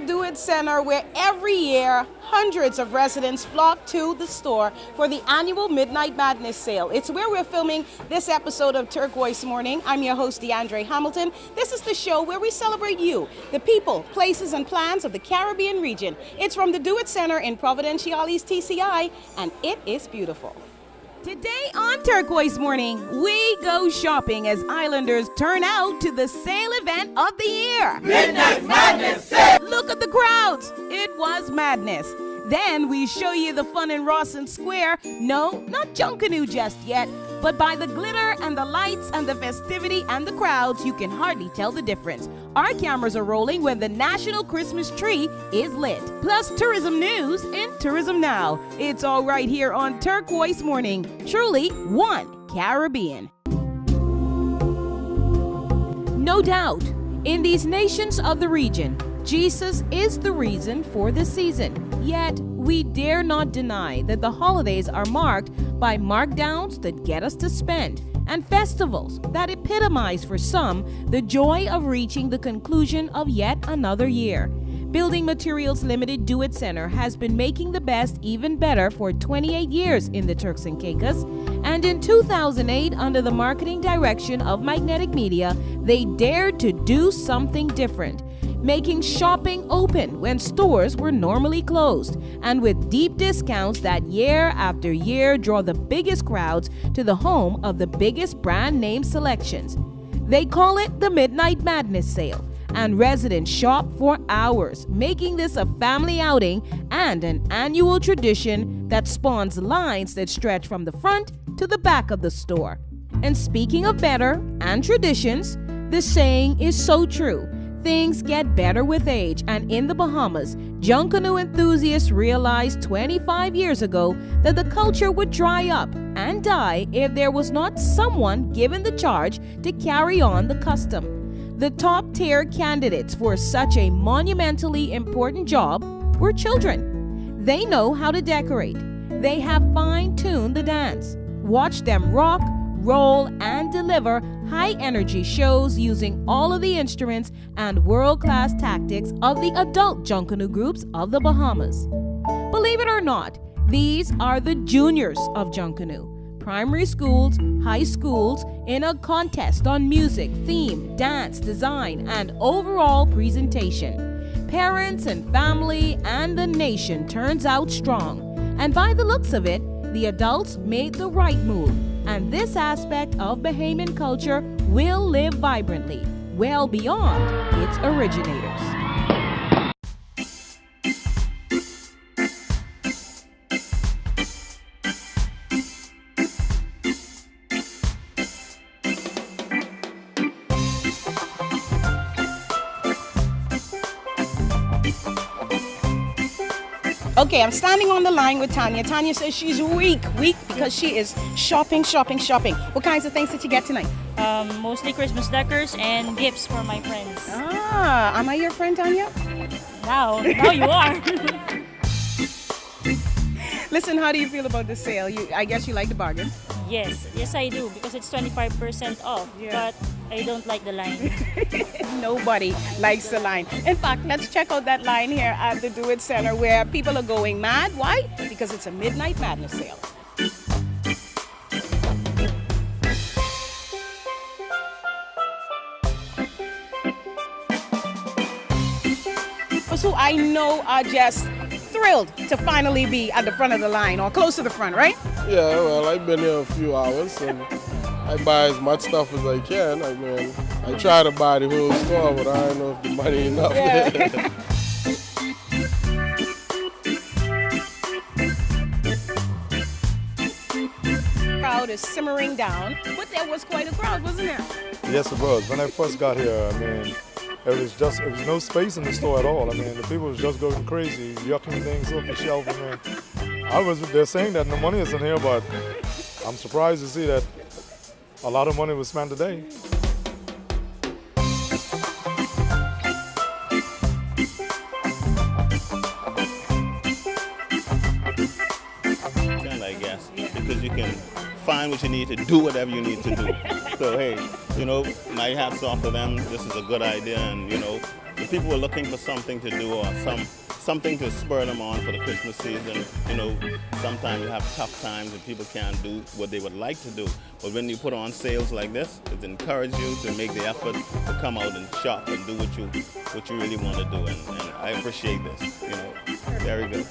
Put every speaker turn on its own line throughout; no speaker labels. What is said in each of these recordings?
Do-It Center, where every year hundreds of residents flock to the store for the annual Midnight Madness sale. It's where we're filming this episode of Turquoise Morning. I'm your host, Deandrea Hamilton. This is the show where we celebrate you, the people, places, and plans of the Caribbean region. It's from the Do-It Center in Providenciales, TCI, and it is beautiful. Today on Turquoise Morning, we go shopping as Islanders turn out to the sale event of the year.
Midnight Madness Sale!
Look at the crowds. It was madness. Then we show you the fun in Rawson Square. No, not Junkanoo just yet, but by the glitter and the lights and the festivity and the crowds, you can hardly tell the difference. Our cameras are rolling when the National Christmas Tree is lit. Plus tourism news in Tourism Now. It's all right here on Turquoise Morning. Truly one Caribbean. No doubt, in these nations of the region, Jesus is the reason for the season. Yet, we dare not deny that the holidays are marked by markdowns that get us to spend and festivals that epitomize for some the joy of reaching the conclusion of yet another year. Building Materials Limited Do-It Center has been making the best even better for 28 years in the Turks and Caicos, and in 2008, under the marketing direction of Magnetic Media, they dared to do something different, making shopping open when stores were normally closed, and with deep discounts that year after year draw the biggest crowds to the home of the biggest brand name selections. They call it the Midnight Madness Sale, and residents shop for hours, making this a family outing and an annual tradition that spawns lines that stretch from the front to the back of the store. And speaking of better and traditions, the saying is so true. Things get better with age, and in the Bahamas, Junkanoo enthusiasts realized 25 years ago that the culture would dry up and die if there was not someone given the charge to carry on the custom. The top-tier candidates for such a monumentally important job were children. They know how to decorate. They have fine-tuned the dance. Watch them rock, roll, and deliver high-energy shows using all of the instruments and world-class tactics of the adult Junkanoo groups of the Bahamas. Believe it or not, these are the juniors of Junkanoo. Primary schools, high schools, in a contest on music, theme, dance, design, and overall presentation. Parents and family and the nation turns out strong. And by the looks of it, the adults made the right move. And this aspect of Bahamian culture will live vibrantly, well beyond its originators. Okay, I'm standing on the line with Tanya. Tanya says she's weak because she is shopping. What kinds of things did you get tonight?
Mostly Christmas decors and gifts for my friends.
Ah, am I your friend, Tanya?
Now you are.
Listen, how do you feel about the sale? I guess you like the bargain.
Yes I do, because it's 25% off, but I don't like the line.
Nobody likes the line. In fact, let's check out that line here at the Do-It Center where people are going mad. Why? Because it's a Midnight Madness sale. Who I know are just thrilled to finally be at the front of the line or close to the front, right?
Yeah, well, I've been here a few hours and I buy as much stuff as I can. I mean, I try to buy the whole store, but I don't know if the money enough.
Yeah. Crowd is simmering down, but there was quite a crowd, wasn't there?
Yes, it was. When I first got here, I mean, there was no space in the store at all. I mean, the people was just going crazy, yucking things off the shelf. I mean, they're saying that no money is in here, but I'm surprised to see that a lot of money was spent today.
I guess, because you can find what you need to do whatever you need to do. So hey, my hats off to them. This is a good idea, and if people are looking for something to do or something to spur them on for the Christmas season, you know, sometimes you have tough times and people can't do what they would like to do. But when you put on sales like this, it encourages you to make the effort to come out and shop and do what you really want to do. And I appreciate this, you know, very good.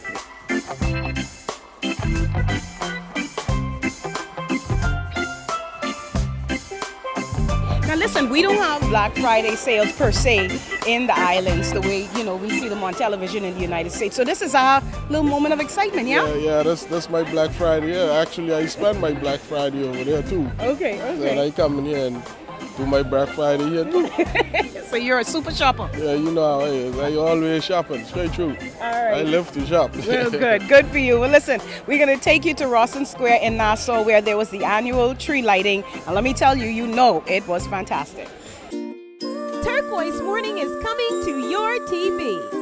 Now listen, we don't have Black Friday sales per se in the islands the way, you know, we see them on television in the United States. So this is our little moment of excitement, yeah?
Yeah, that's my Black Friday. Yeah, actually I spend my Black Friday over there too.
Okay.
And I come in here and do my Black Friday here too.
So you're a super shopper.
Yeah, you know how it is. I always shopping, straight through.
All right.
I live to shop.
Well, good for you. Well, listen, we're going to take you to Rawson Square in Nassau where there was the annual tree lighting. And let me tell you, you know it was fantastic.
Turquoise Morning is coming to your TV.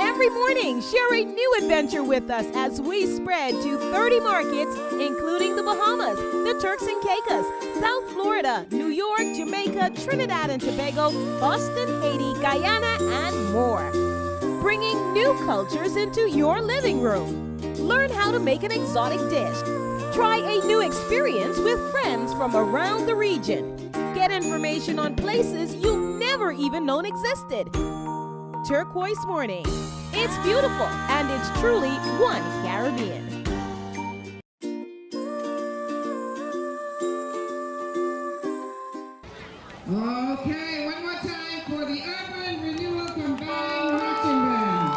Every morning, share a new adventure with us as we spread to 30 markets, including the Bahamas, the Turks and Caicos, South Florida, New York, Jamaica, Trinidad and Tobago, Boston, Haiti, Guyana, and more. Bringing new cultures into your living room. Learn how to make an exotic dish. Try a new experience with friends from around the region. Get information on places you've never even known existed. Turquoise Morning. It's beautiful and it's truly one Caribbean.
Okay, one more time for the Urban Renewal Combined Marching Band.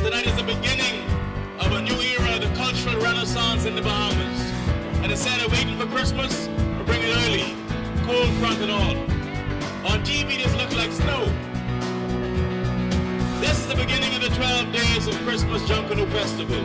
Tonight is the beginning of a new era, the cultural renaissance in the Bahamas. And instead of waiting for Christmas, we're bringing it early, cold front and all. On TV, this looks like snow. This is the beginning of the 12 days of Christmas Junkanoo Festival.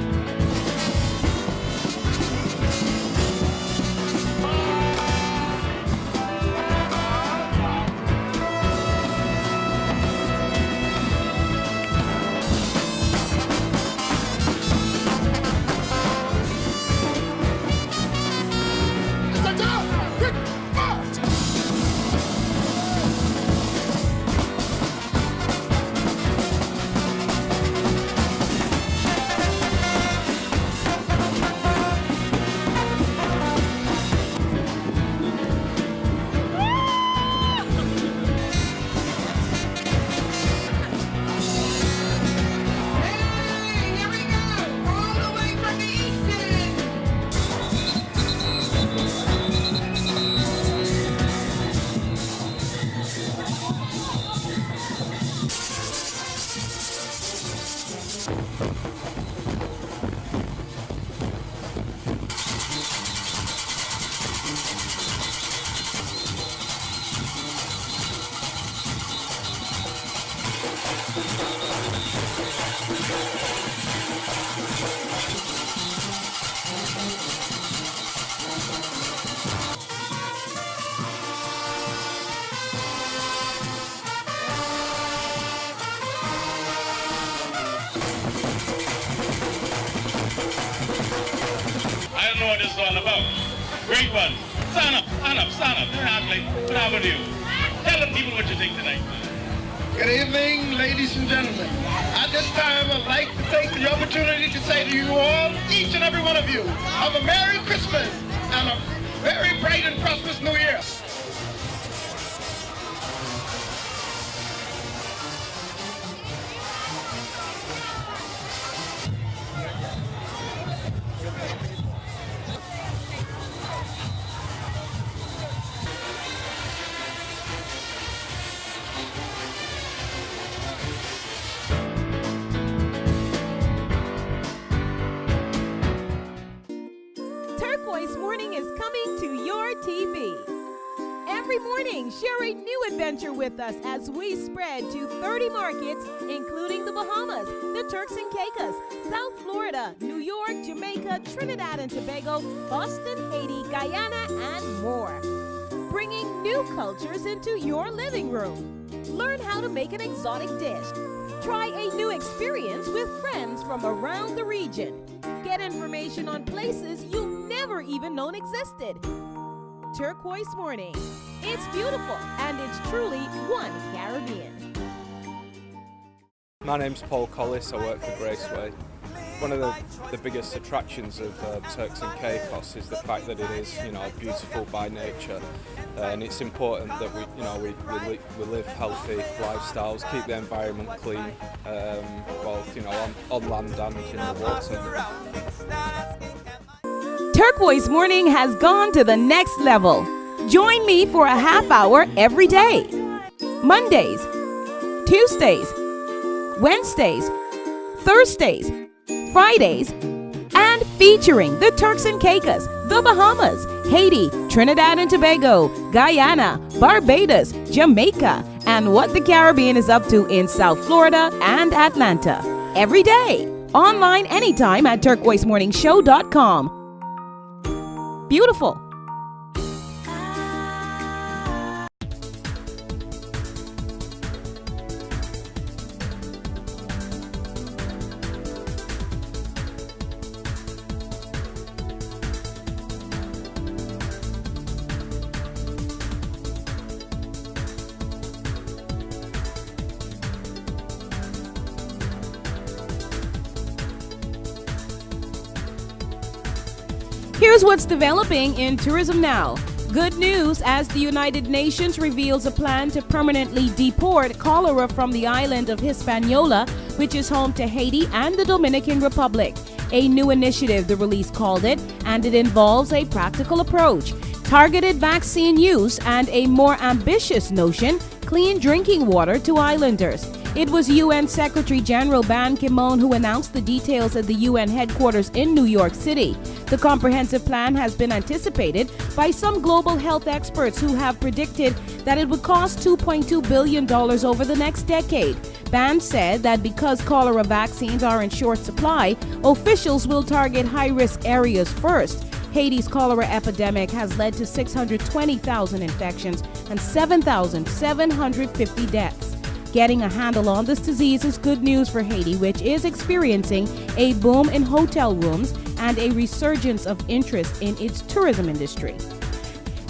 I don't know what this is all about. Great one. Stand up, stand up, stand up. Don't act like, what happened to you? Tell the people what you think tonight.
Good evening, ladies and gentlemen. At this time, I'd like to take the opportunity to say to you all, each and every one of you, have a Merry Christmas and a very bright and prosperous New Year.
Turquoise Morning is coming to your TV. Every morning, share a new adventure with us as we spread to 30 markets, including the Bahamas, the Turks and Caicos, South Florida, New York, Jamaica, Trinidad and Tobago, Boston, Haiti, Guyana, and more. Bringing new cultures into your living room. Learn how to make an exotic dish. Try a new experience with friends from around the region. Get information on places you've never even known existed. Turquoise Morning. It's beautiful and it's truly one Caribbean.
My name's Paul Collis, I work for Graceway. One of the biggest attractions of Turks and Caicos is the fact that it is, beautiful by nature, and it's important that we live healthy lifestyles, keep the environment clean, both on land and in the water.
Turquoise Morning has gone to the next level. Join me for a half hour every day. Mondays, Tuesdays, Wednesdays, Thursdays, Fridays, and featuring the Turks and Caicos, the Bahamas, Haiti, Trinidad and Tobago, Guyana, Barbados, Jamaica, and what the Caribbean is up to in South Florida and Atlanta. Every day. Online anytime at turquoisemorningshow.com. Beautiful. Here's what's developing in tourism now. Good news as the United Nations reveals a plan to permanently deport cholera from the island of Hispaniola, which is home to Haiti and the Dominican Republic. A new initiative, the release called it, and it involves a practical approach, targeted vaccine use, and a more ambitious notion, clean drinking water to islanders. It was UN Secretary General Ban Ki-moon who announced the details at the UN headquarters in New York City. The comprehensive plan has been anticipated by some global health experts who have predicted that it would cost $2.2 billion over the next decade. Ban said that because cholera vaccines are in short supply, officials will target high-risk areas first. Haiti's cholera epidemic has led to 620,000 infections and 7,750 deaths. Getting a handle on this disease is good news for Haiti, which is experiencing a boom in hotel rooms and a resurgence of interest in its tourism industry.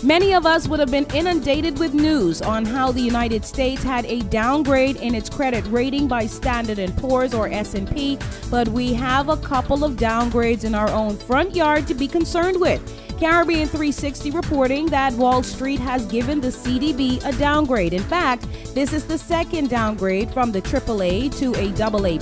Many of us would have been inundated with news on how the United States had a downgrade in its credit rating by Standard & Poor's or S&P, but we have a couple of downgrades in our own front yard to be concerned with. Caribbean 360 reporting that Wall Street has given the CDB a downgrade. In fact, this is the second downgrade from the AAA to a AA+,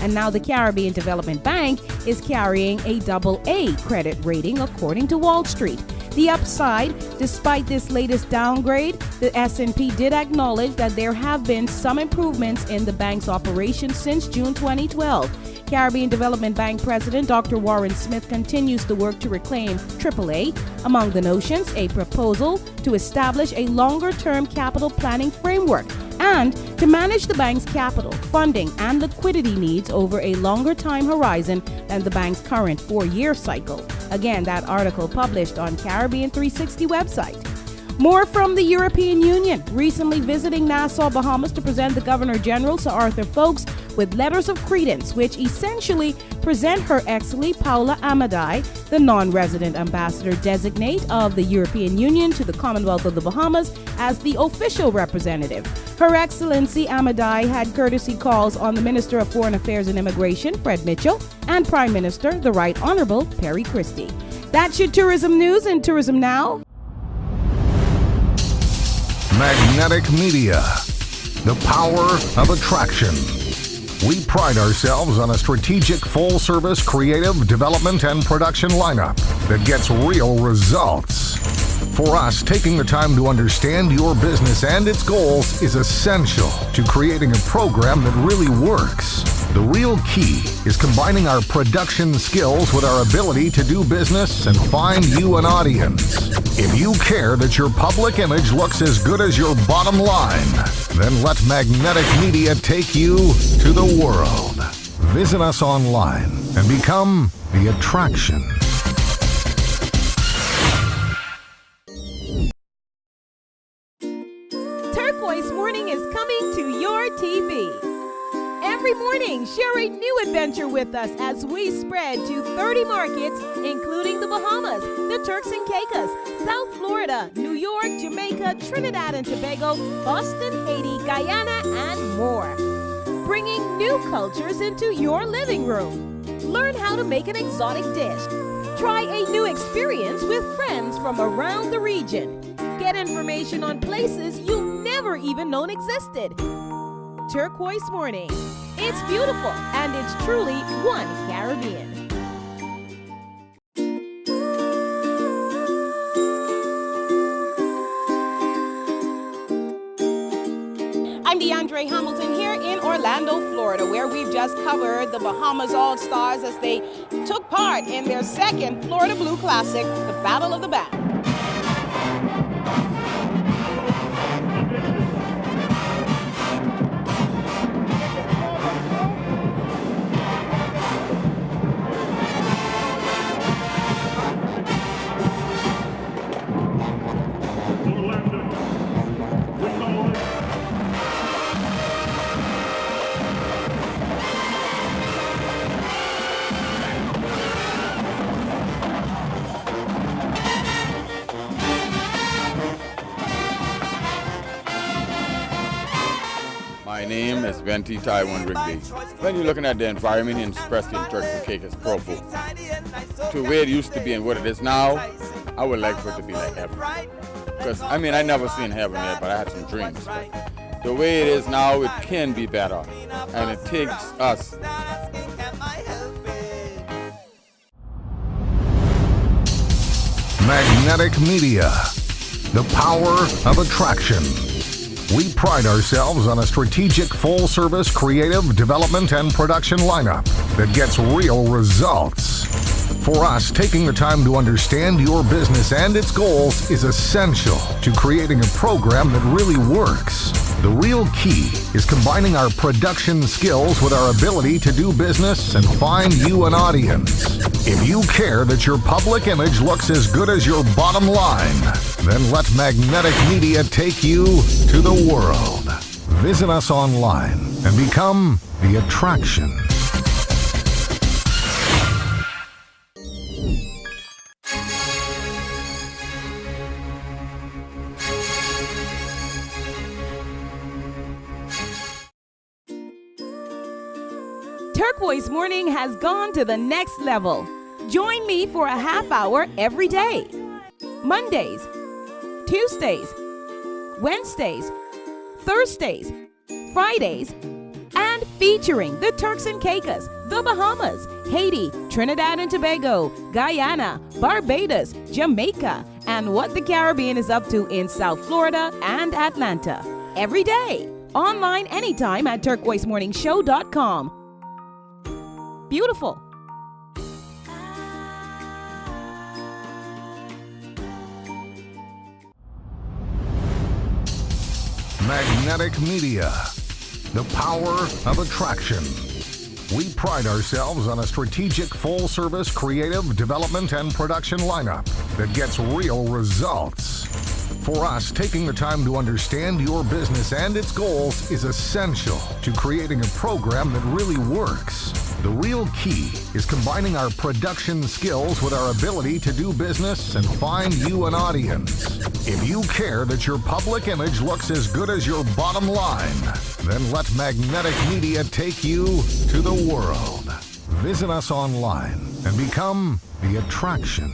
and now the Caribbean Development Bank is carrying a AA credit rating according to Wall Street. The upside, despite this latest downgrade, the S&P did acknowledge that there have been some improvements in the bank's operations since June 2012. Caribbean Development Bank President Dr. Warren Smith continues the work to reclaim AAA. Among the notions, a proposal to establish a longer-term capital planning framework. and to manage the bank's capital, funding, and liquidity needs over a longer time horizon than the bank's current 4-year cycle. Again, that article published on Caribbean 360 website. More from the European Union, recently visiting Nassau, Bahamas to present the Governor General, Sir Arthur Folkes, with letters of credence, which essentially present Her Excellency Paula Amadei, the non-resident ambassador designate of the European Union to the Commonwealth of the Bahamas, as the official representative. Her Excellency Amadei had courtesy calls on the Minister of Foreign Affairs and Immigration, Fred Mitchell, and Prime Minister, the Right Honorable Perry Christie. That's your tourism news in Tourism Now.
Magnetic Media, the power of attraction. We pride ourselves on a strategic full-service creative development and production lineup that gets real results. For us, taking the time to understand your business and its goals is essential to creating a program that really works. The real key is combining our production skills with our ability to do business and find you an audience. If you care that your public image looks as good as your bottom line, then let Magnetic Media take you to the world. Visit us online and become the attraction.
Turquoise Morning is coming to your TV. Every morning, share a new adventure with us as we spread to 30 markets, including the Bahamas, the Turks and Caicos, South Florida, New York, Jamaica, Trinidad and Tobago, Boston, Haiti, Guyana, and more. Bringing new cultures into your living room. Learn how to make an exotic dish. Try a new experience with friends from around the region. Get information on places you've never even known existed. Turquoise Morning. It's beautiful and it's truly one Caribbean.
I'm Deandrea Hamilton here in Orlando, Florida, where we've just covered the Bahamas All-Stars as they took part in their second Florida Blue Classic, the Battle of the Band.
My name is Venti Taiwan Rigby. When you're looking at the environment expressed in Turks and Caicos Provo, to where it used to be and what it is now, I would like for it to be like heaven. Because, I mean, I never seen heaven yet, but I had some dreams. But the way it is now, it can be better. And it takes us.
Magnetic Media, the power of attraction. We pride ourselves on a strategic full-service creative development and production lineup that gets real results. For us, taking the time to understand your business and its goals is essential to creating a program that really works. The real key is combining our production skills with our ability to do business and find you an audience. If you care that your public image looks as good as your bottom line, then let Magnetic Media take you to the world. Visit us online and become the attraction.
Turquoise Morning has gone to the next level. Join me for a half hour every day. Mondays, Tuesdays, Wednesdays, Thursdays, Fridays, and featuring the Turks and Caicos, the Bahamas, Haiti, Trinidad and Tobago, Guyana, Barbados, Jamaica, and what the Caribbean is up to in South Florida and Atlanta. Every day. Online anytime at turquoisemorningshow.com. Beautiful.
Magnetic Media, the power of attraction. We pride ourselves on a strategic full-service creative development and production lineup that gets real results. For us, taking the time to understand your business and its goals is essential to creating a program that really works. The real key is combining our production skills with our ability to do business and find you an audience. If you care that your public image looks as good as your bottom line, then let Magnetic Media take you to the world. Visit us online and become the attraction.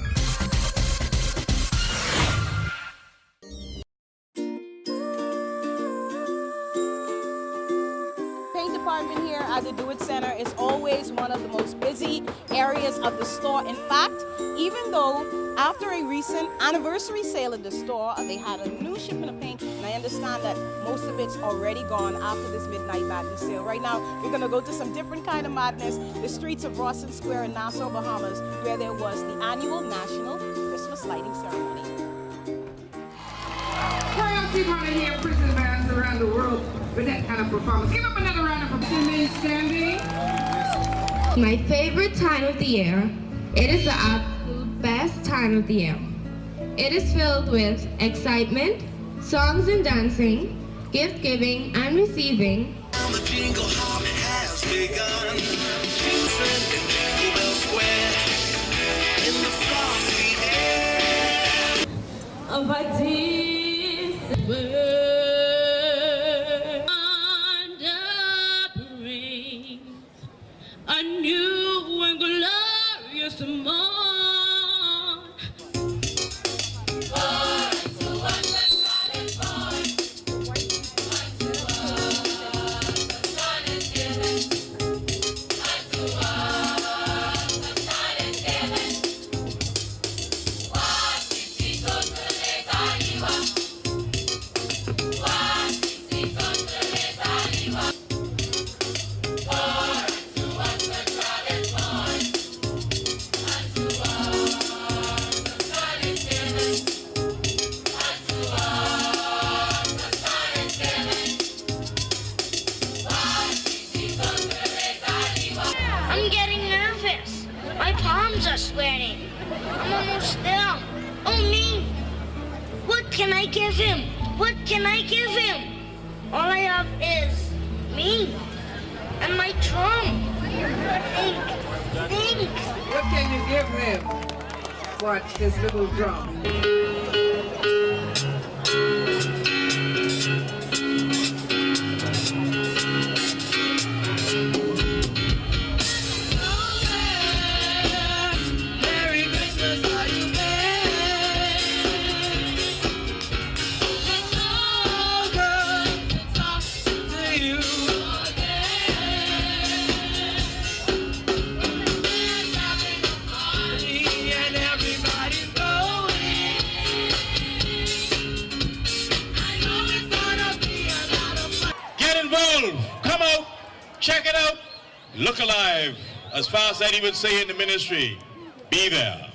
At the Do It Center is always one of the most busy areas of the store. In fact, even though after a recent anniversary sale at the store, they had a new shipment of paint, and I understand that most of it's already gone after this Midnight Madness sale. Right now, we're going to go to some different kind of madness, the streets of Rawson Square in Nassau, Bahamas, where there was the annual National Christmas Lighting Ceremony.
Royalty want to hear prison bands around the world with that kind of performance. Give up another round of applause. Remain standing.
My favorite time of the year. It is the absolute best time of the year. It is filled with excitement, songs and dancing, gift giving and receiving.
The jingle hop has begun. Jingle Bell Square in the frosty air
of ideas.
A new and glorious morn.
I'm getting nervous. My palms are sweating. I'm almost there. Oh, me. What can I give him? What can I give him? All I have is me and my drum. Think.
What can you give him? What, his little drum?
Come out, check it out, look alive. As far as Eddie would say in the ministry, be there.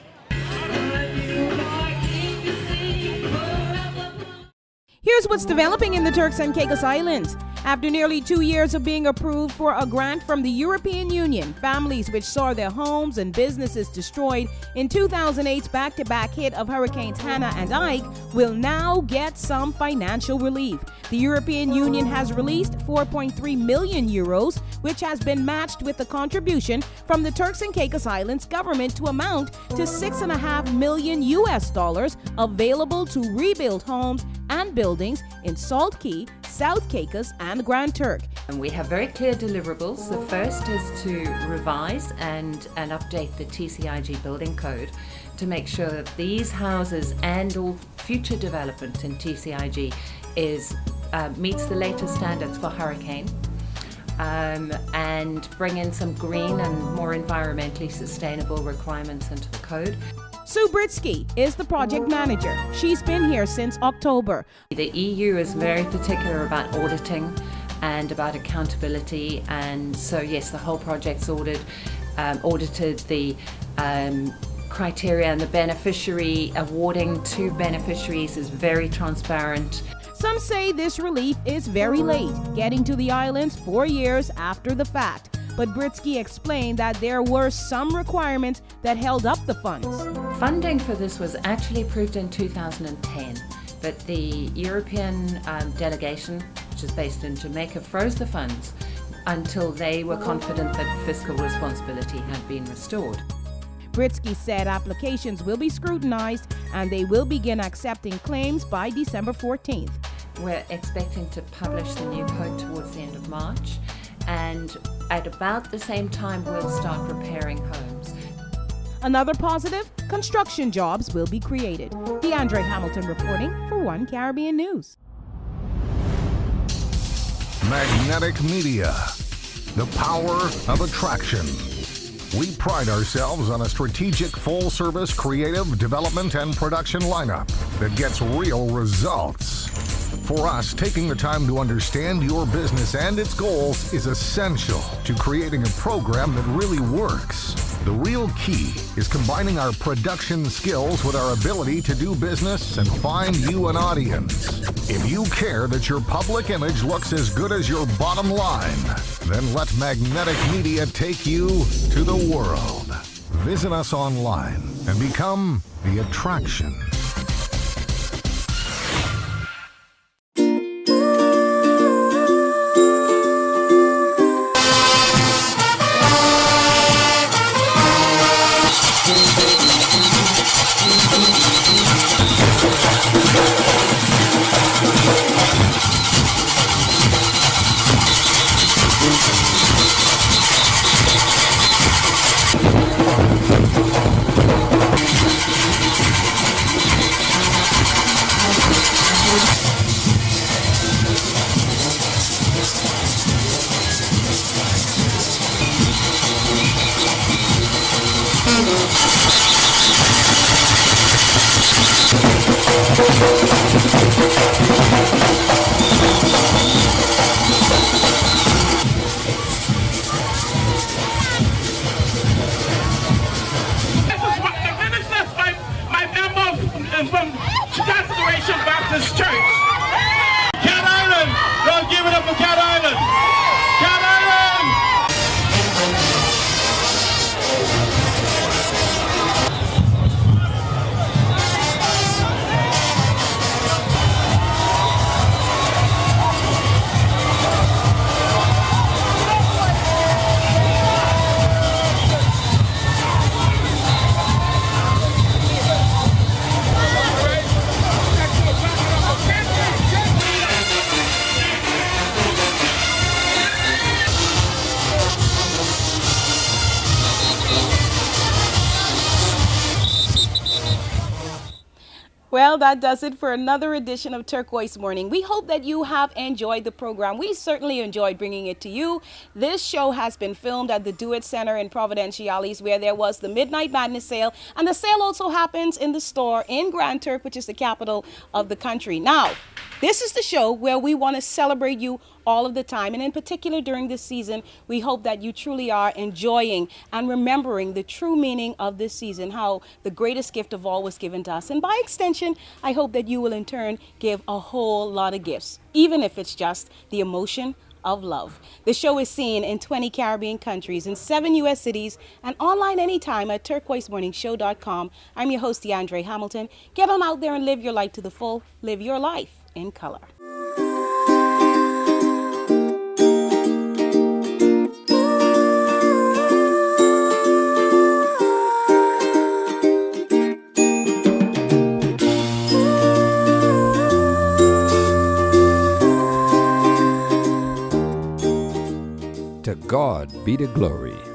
Here's what's developing in the Turks and Caicos Islands. After nearly 2 years of being approved for a grant from the European Union, families which saw their homes and businesses destroyed in 2008's back-to-back hit of Hurricanes Hannah and Ike will now get some financial relief. The European Union has released 4.3 million euros, which has been matched with the contribution from the Turks and Caicos Islands government to amount to $6.5 million available to rebuild homes and buildings in Salt Key, South Caicos, and Grand Turk.
And we have very clear deliverables. The first is to revise and update the TCIG building code to make sure that these houses and all future development in TCIG meets the latest standards for hurricane, and bring in some green and more environmentally sustainable requirements into the code.
Sue Britsky is the project manager. She's been here since October.
The EU is very particular about auditing and about accountability, and so yes, the whole project's audited. The criteria and the beneficiary awarding to beneficiaries is very transparent.
Some say this relief is very late, getting to the islands 4 years after the fact. But Britsky explained that there were some requirements that held up the funds.
Funding for this was actually approved in 2010, but the European delegation, which is based in Jamaica, froze the funds until they were confident that fiscal responsibility had been restored.
Britsky said applications will be scrutinized and they will begin accepting claims by December 14th.
We're expecting to publish the new code towards the end of March, and at about the same time we'll start repairing homes.
Another positive, construction jobs will be created. Deandrea Hamilton reporting for One Caribbean News.
Magnetic Media, the power of attraction. We pride ourselves on a strategic full-service creative development and production lineup that gets real results. For us, taking the time to understand your business and its goals is essential to creating a program that really works. The real key is combining our production skills with our ability to do business and find you an audience. If you care that your public image looks as good as your bottom line, then let Magnetic Media take you to the world. Visit us online and become the attraction.
Well, that does it for another edition of Turquoise Morning. We hope that you have enjoyed the program. We certainly enjoyed bringing it to you. This show has been filmed at the Do It Center in Providenciales, where there was the Midnight Madness sale. And the sale also happens in the store in Grand Turk, which is the capital of the country. Now, this is the show where we want to celebrate you all of the time. And in particular during this season, we hope that you truly are enjoying and remembering the true meaning of this season, how the greatest gift of all was given to us. And by extension, I hope that you will in turn give a whole lot of gifts, even if it's just the emotion of love. The show is seen in 20 Caribbean countries, in 7 U.S. cities, and online anytime at turquoisemorningshow.com. I'm your host, Deandrea Hamilton. Get on out there and live your life to the full. Live your life in color.
To God be the glory.